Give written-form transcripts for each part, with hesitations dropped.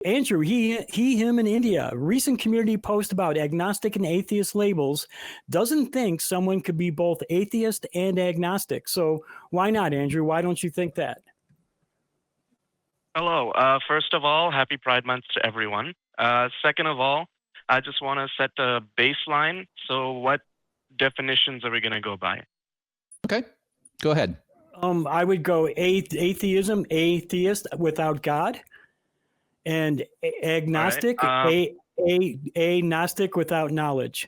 Andrew, him in India. Recent community post about agnostic and atheist labels doesn't think someone could be both atheist and agnostic. So why not, Andrew? Why don't you think that? Hello. First of all, happy Pride Month to everyone. Second of all, I just want to set the baseline. So what definitions are we going to go by? Okay, go ahead. I would go atheism, atheist without God, and agnostic, right. agnostic without knowledge.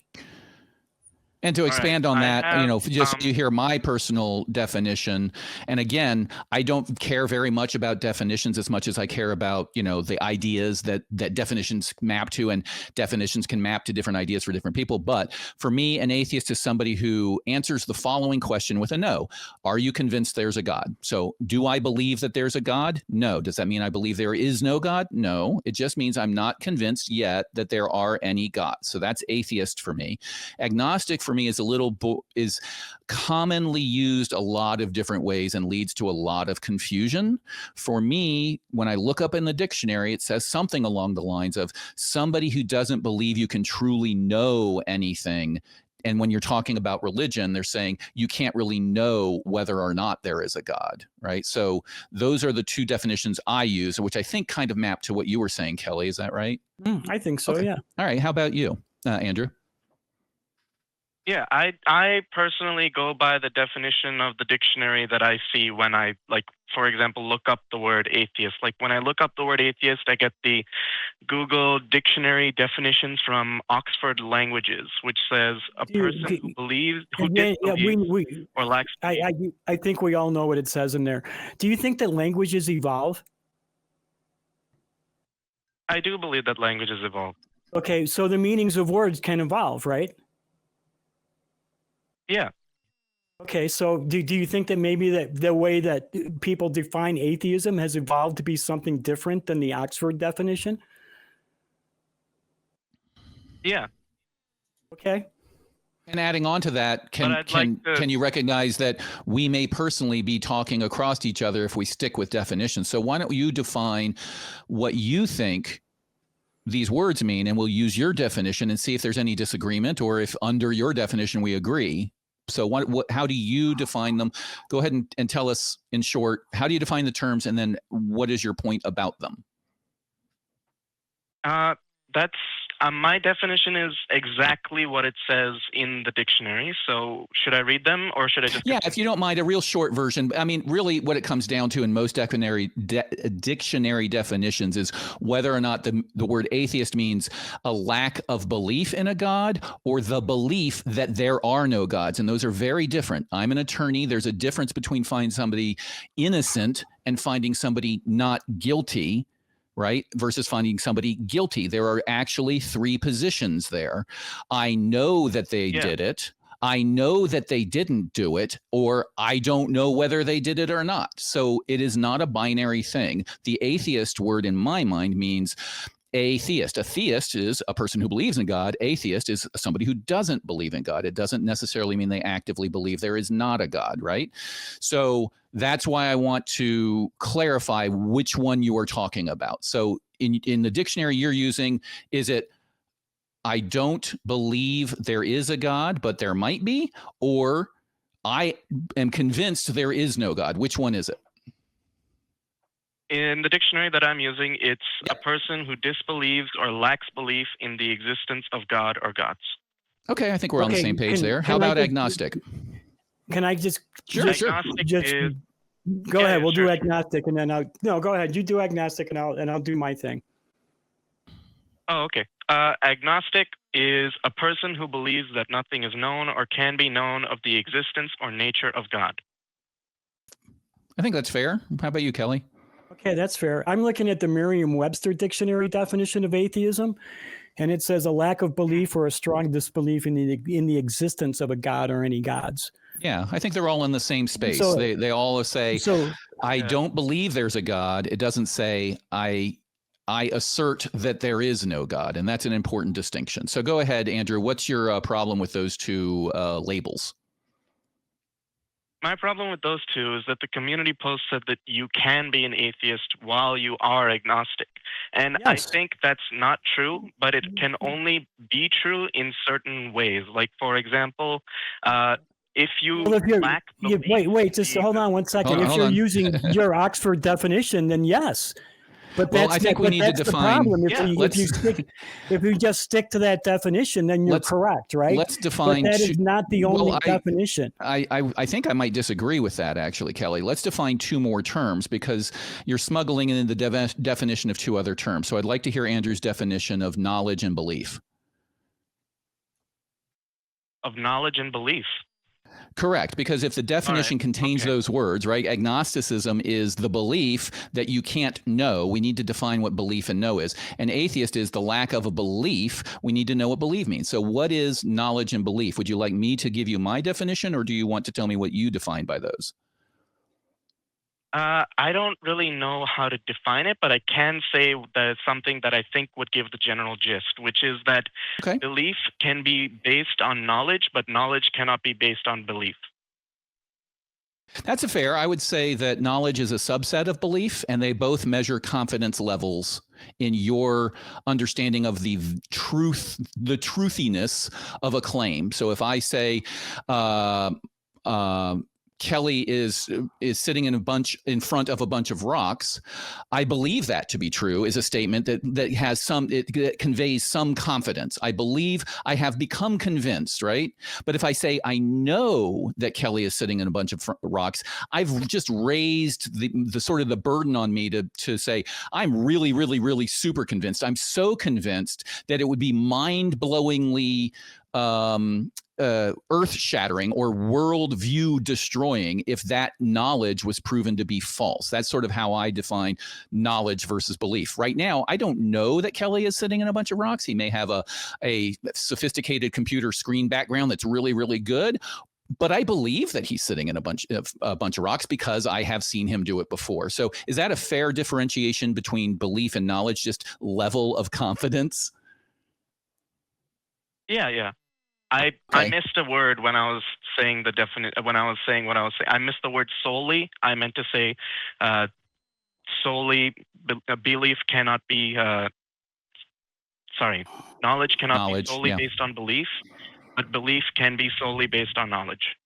And to expand on that, just so you hear my personal definition. And again, I don't care very much about definitions as much as I care about, the ideas that definitions map to, and definitions can map to different ideas for different people. But for me, an atheist is somebody who answers the following question with a no. Are you convinced there's a God? So do I believe that there's a God? No. Does that mean I believe there is no God? No. It just means I'm not convinced yet that there are any gods. So that's atheist for me. Agnostic for me is commonly used a lot of different ways and leads to a lot of confusion. For me, when I look up in the dictionary, it says something along the lines of somebody who doesn't believe you can truly know anything. And when you're talking about religion, they're saying you can't really know whether or not there is a God, right? So those are the two definitions I use, which I think kind of map to what you were saying, Kelley. Is that right? I think so, okay. Yeah. All right. How about you, Andrew? Yeah, I personally go by the definition of the dictionary that I see when I, for example, look up the word atheist. Like when I look up the word atheist, I get the Google dictionary definitions from Oxford Languages, which says a person who believes, who disbelieves or lacks. I think we all know what it says in there. Do you think that languages evolve? I do believe that languages evolve. Okay, so the meanings of words can evolve, right? Yeah. Okay, so do you think that maybe that the way that people define atheism has evolved to be something different than the Oxford definition? Yeah. Okay. And adding on to that, can you recognize that we may personally be talking across each other if we stick with definitions? So why don't you define what you think these words mean, and we'll use your definition and see if there's any disagreement, or if under your definition we agree. So how do you define them? Go ahead and tell us in short, how do you define the terms, and then what is your point about them? That's my definition is exactly what it says in the dictionary. So should I read them, or should I just? Yeah, if you don't mind, a real short version. I mean, really what it comes down to in most dictionary definitions is whether or not the word atheist means a lack of belief in a God, or the belief that there are no gods. And those are very different. I'm an attorney. There's a difference between finding somebody innocent and finding somebody not guilty, right? Versus finding somebody guilty. There are actually three positions there. I know that they did it. I know that they didn't do it, or I don't know whether they did it or not. So it is not a binary thing. The atheist word in my mind means atheist. A theist is a person who believes in God. Atheist is somebody who doesn't believe in God. It doesn't necessarily mean they actively believe there is not a God, right? So that's why I want to clarify which one you are talking about. So in the dictionary you're using, is it I don't believe there is a God, but there might be, or I am convinced there is no God? Which one is it? In the dictionary that I'm using, it's a person who disbelieves or lacks belief in the existence of God or gods. Okay, I think we're on the same page there. How about agnostic? Can I just sure. Go ahead. We'll do agnostic, and then go ahead. You do agnostic, and I'll do my thing. Oh, okay. Agnostic is a person who believes that nothing is known or can be known of the existence or nature of God. I think that's fair. How about you, Kelley? Okay, that's fair. I'm looking at the Merriam-Webster dictionary definition of atheism, and it says a lack of belief or a strong disbelief in the existence of a God or any gods. Yeah, I think they're all in the same space. So, they all say, I don't believe there's a God. It doesn't say I assert that there is no God, and that's an important distinction. So go ahead, Andrew. What's your problem with those two labels? My problem with those two is that the community post said that you can be an atheist while you are agnostic. And I Yes. think that's not true, but it can only be true in certain ways. Like, for example, if you Well, if lack belief, wait, just hold on one second. If Hold you're on. using your Oxford definition, then yes. But Well, that's I think we need to that's define. the problem. Yeah, If you just stick to that definition, then you're correct, right? Let's define. But that is not the only definition. I think I might disagree with that, actually, Kelley. Let's define two more terms because you're smuggling in the definition of two other terms. So I'd like to hear Andrew's definition of knowledge and belief. of knowledge and belief. Correct, because if the definition contains those words, right, agnosticism is the belief that you can't know. We need to define what belief and know is. And atheist is the lack of a belief. We need to know what belief means. So what is knowledge and belief? Would you like me to give you my definition, or do you want to tell me what you define by those? I don't really know how to define it, but I can say that it's something that I think would give the general gist, which is that belief can be based on knowledge, but knowledge cannot be based on belief. That's fair. I would say that knowledge is a subset of belief, and they both measure confidence levels in your understanding of the truthiness of a claim. So if I say, Kelley is sitting in front of a bunch of rocks, I believe that to be true is a statement that has it conveys some confidence. I believe, I have become convinced, right? But if I say I know that Kelley is sitting in a bunch of rocks, I've just raised the sort of the burden on me to say I'm really, really, really super convinced. I'm so convinced that it would be mind-blowingly earth-shattering or worldview destroying if that knowledge was proven to be false. That's sort of how I define knowledge versus belief. Right now, I don't know that Kelley is sitting in a bunch of rocks. He may have a sophisticated computer screen background that's really, really good, but I believe that he's sitting in a bunch of rocks because I have seen him do it before. So is that a fair differentiation between belief and knowledge, just level of confidence? Yeah. I missed a word when I was saying when I was saying what I was saying. I missed the word solely. I meant to say solely. Belief cannot be. Knowledge cannot be solely based on belief, but belief can be solely based on knowledge.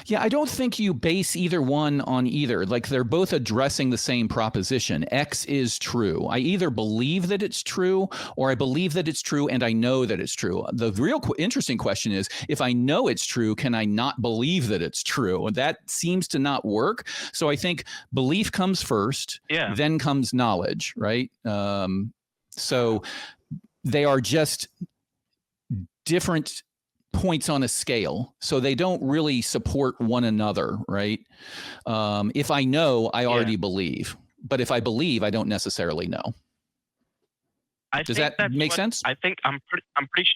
Yeah, I don't think you base either one on either. Like they're both addressing the same proposition. X is true. I either believe that it's true or I believe that it's true and I know that it's true. The real interesting question is, if I know it's true, can I not believe that it's true? And that seems to not work. So I think belief comes first, then comes knowledge, right? So they are just different points on a scale, so they don't really support one another, right? If I know, I already believe, but if I believe, I don't necessarily know. Does that make sense? I think I'm pretty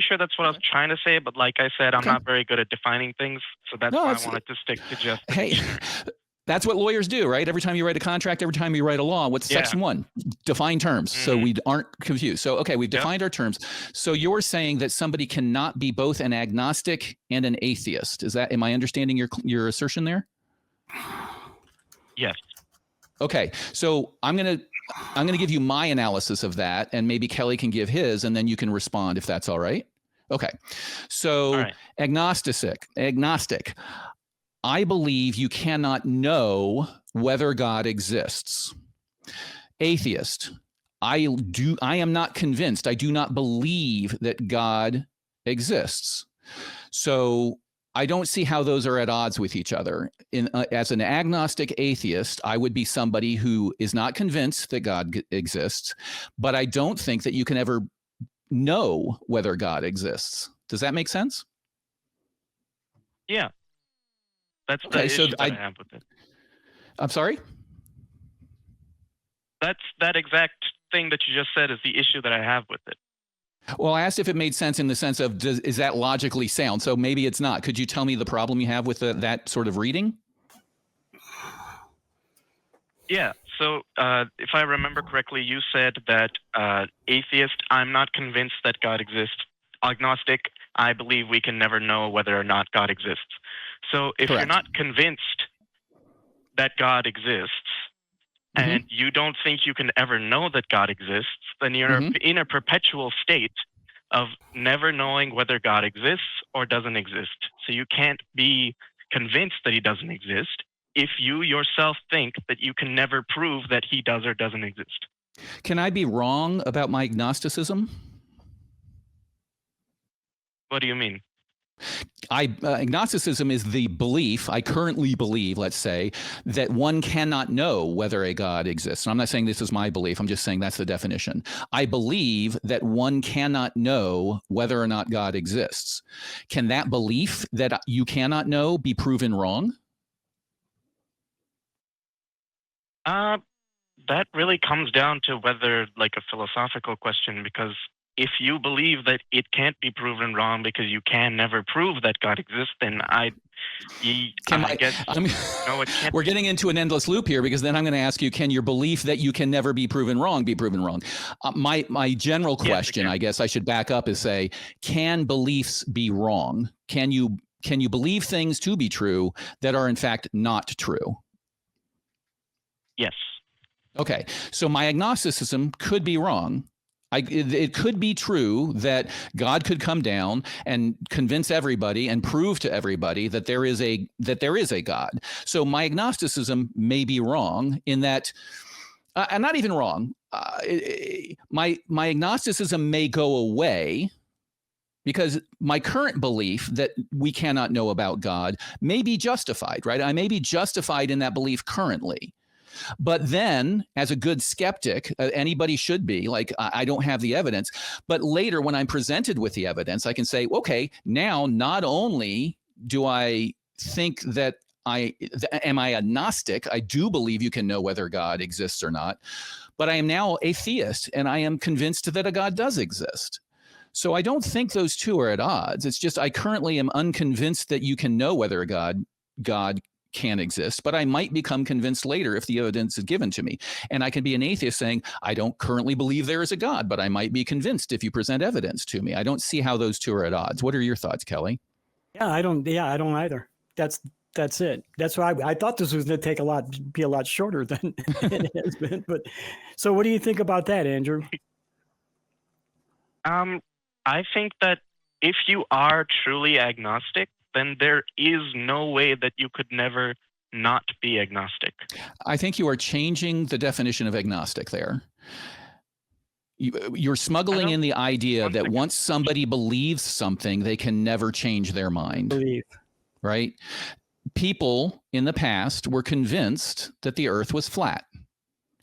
sure that's what I was trying to say, but like I said, I'm not very good at defining things, so that's why I wanted to stick to just. Hey. That's what lawyers do, right? Every time you write a contract, every time you write a law, what's section 1? Define terms. So we aren't confused. So, okay, we've defined our terms. So you're saying that somebody cannot be both an agnostic and an atheist. Am I understanding your assertion there? Yes. Okay. So I'm going to give you my analysis of that, and maybe Kelley can give his, and then you can respond if that's all right. Okay. So agnostic. I believe you cannot know whether God exists. Atheist. I am not convinced. I do not believe that God exists. So I don't see how those are at odds with each other. As an agnostic atheist, I would be somebody who is not convinced that God exists, but I don't think that you can ever know whether God exists. Does that make sense? Yeah. That's the issue that I have with it. I'm sorry? That exact thing that you just said is the issue that I have with it. Well, I asked if it made sense in the sense of, is that logically sound? So maybe it's not. Could you tell me the problem you have with that sort of reading? Yeah. So if I remember correctly, you said that atheist, I'm not convinced that God exists. Agnostic, I believe we can never know whether or not God exists. So if you're not convinced that God exists, and you don't think you can ever know that God exists, then you're in a perpetual state of never knowing whether God exists or doesn't exist. So you can't be convinced that he doesn't exist if you yourself think that you can never prove that he does or doesn't exist. Can I be wrong about my agnosticism? What do you mean? Agnosticism is the belief, I currently believe, let's say, that one cannot know whether a God exists. And I'm not saying this is my belief. I'm just saying that's the definition. I believe that one cannot know whether or not God exists. Can that belief that you cannot know be proven wrong? That really comes down to whether, like, a philosophical question, because if you believe that it can't be proven wrong because you can never prove that God exists, then I guess no, it can't. We're getting into an endless loop here, because then I'm going to ask you, can your belief that you can never be proven wrong be proven wrong? My general question, I guess I should back up, is say, can beliefs be wrong? Can you believe things to be true that are in fact not true? Yes. Okay, so my agnosticism could be wrong. It could be true that God could come down and convince everybody and prove to everybody that there is a God. So my agnosticism may be wrong in that, and not even wrong. My agnosticism may go away because my current belief that we cannot know about God may be justified, right? I may be justified in that belief currently. But then, as a good skeptic, anybody should be, like, I don't have the evidence. But later, when I'm presented with the evidence, I can say, okay, now not only do I think that am I agnostic, I do believe you can know whether God exists or not, but I am now atheist, and I am convinced that a God does exist. So I don't think those two are at odds. It's just I currently am unconvinced that you can know whether a God can exist, but I might become convinced later if the evidence is given to me. And I can be an atheist saying, I don't currently believe there is a God, but I might be convinced if you present evidence to me. I don't see how those two are at odds. What are your thoughts, Kelley? Yeah, I don't either. That's it. That's why I thought this was going to be a lot shorter than it has been. But so what do you think about that, Andrew? I think that if you are truly agnostic, then there is no way that you could never not be agnostic. I think you are changing the definition of agnostic there. You're smuggling in the idea that once somebody believes something, they can never change their mind. Believe. Right? People in the past were convinced that the earth was flat.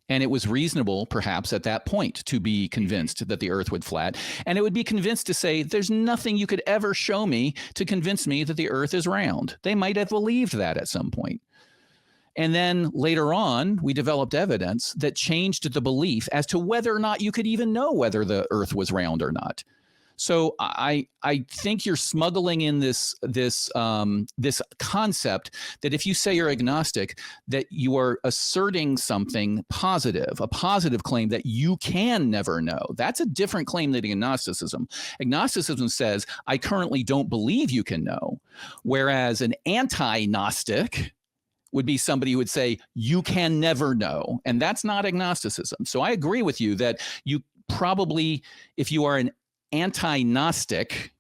And it was reasonable, perhaps, at that point to be convinced that the earth would flat. And it would be convinced to say, there's nothing you could ever show me to convince me that the earth is round. They might have believed that at some point. And then later on, we developed evidence that changed the belief as to whether or not you could even know whether the earth was round or not. So I think you're smuggling in this concept that if you say you're agnostic, that you are asserting something positive, a positive claim that you can never know. That's a different claim than agnosticism. Agnosticism says, I currently don't believe you can know, whereas an anti-Gnostic would be somebody who would say, you can never know. And that's not agnosticism. So I agree with you that you probably, if you are an anti-Gnostic,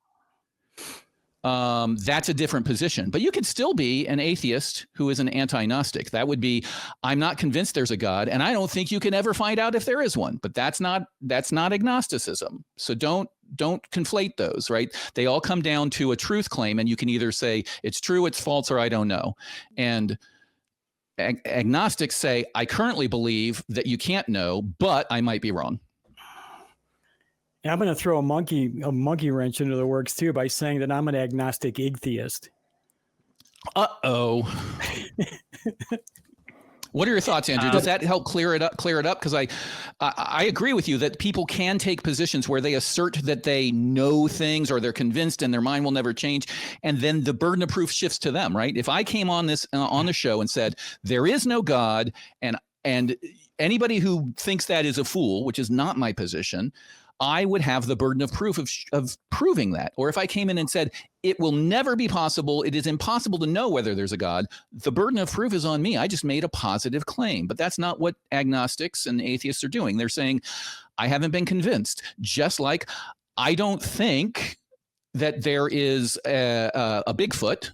that's a different position. But you could still be an atheist who is an anti-Gnostic. That would be, I'm not convinced there's a God, and I don't think you can ever find out if there is one. But that's not agnosticism. So don't conflate those, right? They all come down to a truth claim, and you can either say it's true, it's false, or I don't know. And agnostics say, I currently believe that you can't know, but I might be wrong. And I'm going to throw a monkey wrench into the works too by saying that I'm an agnostic atheist. Uh-oh. What are your thoughts, Andrew? Does that help clear it up? Because I agree with you that people can take positions where they assert that they know things or they're convinced and their mind will never change, and then the burden of proof shifts to them, right? If I came on this on the show and said there is no God, and anybody who thinks that is a fool, which is not my position, I would have the burden of proof of proving that. Or if I came in and said, it will never be possible, it is impossible to know whether there's a God, the burden of proof is on me. I just made a positive claim. But that's not what agnostics and atheists are doing. They're saying, I haven't been convinced. Just like I don't think that there is a Bigfoot,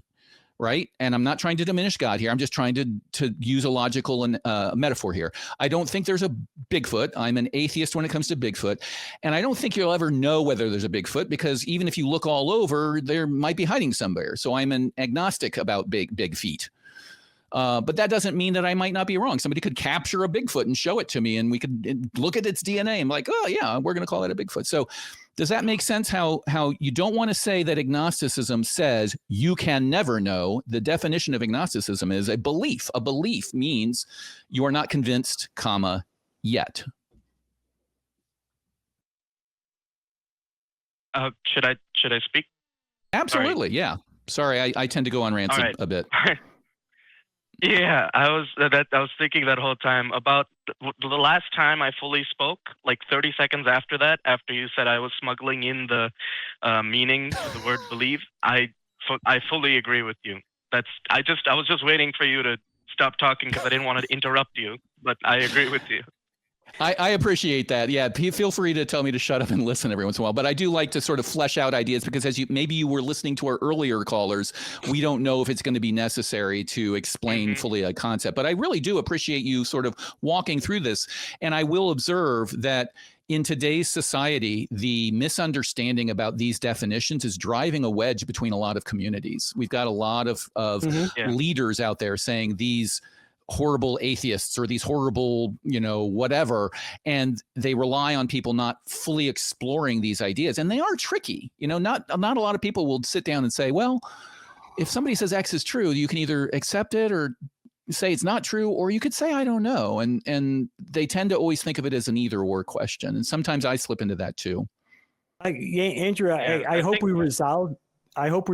right? And I'm not trying to diminish God here. I'm just trying to use a logical and metaphor here. I don't think there's a Bigfoot. I'm an atheist when it comes to Bigfoot. And I don't think you'll ever know whether there's a Bigfoot, because even if you look all over, there might be hiding somewhere. So I'm an agnostic about big feet. But that doesn't mean that I might not be wrong. Somebody could capture a Bigfoot and show it to me, and we could look at its DNA. I'm like, oh yeah, we're going to call it a Bigfoot. So does that make sense? How you don't want to say that agnosticism says you can never know. The definition of agnosticism is a belief. A belief means you are not convinced, comma, yet. Should I speak? Absolutely, yeah. Sorry, I tend to go on rants a bit. Yeah, I was thinking that whole time about the last time I fully spoke, like 30 seconds after that, after you said I was smuggling in the meaning of the word believe. I fully agree with you. I was just waiting for you to stop talking because I didn't want to interrupt you, but I agree with you. I appreciate that. Yeah, feel free to tell me to shut up and listen every once in a while. But I do like to sort of flesh out ideas, because maybe you were listening to our earlier callers, we don't know if it's going to be necessary to explain fully a concept. But I really do appreciate you sort of walking through this. And I will observe that in today's society, the misunderstanding about these definitions is driving a wedge between a lot of communities. We've got a lot of leaders out there saying these horrible atheists or these horrible, whatever. And they rely on people not fully exploring these ideas. And they are tricky. Not a lot of people will sit down and say, well, if somebody says X is true, you can either accept it or say it's not true, or you could say, I don't know. And they tend to always think of it as an either or question. And sometimes I slip into that too. Andrew, I hope we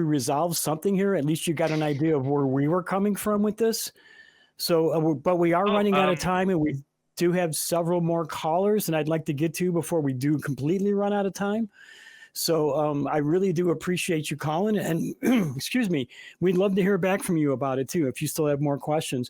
resolve something here. At least you got an idea of where we were coming from with this. So, but we are running out of time, and we do have several more callers, and I'd like to get to before we do completely run out of time. So I really do appreciate you calling, and excuse me, we'd love to hear back from you about it too, if you still have more questions.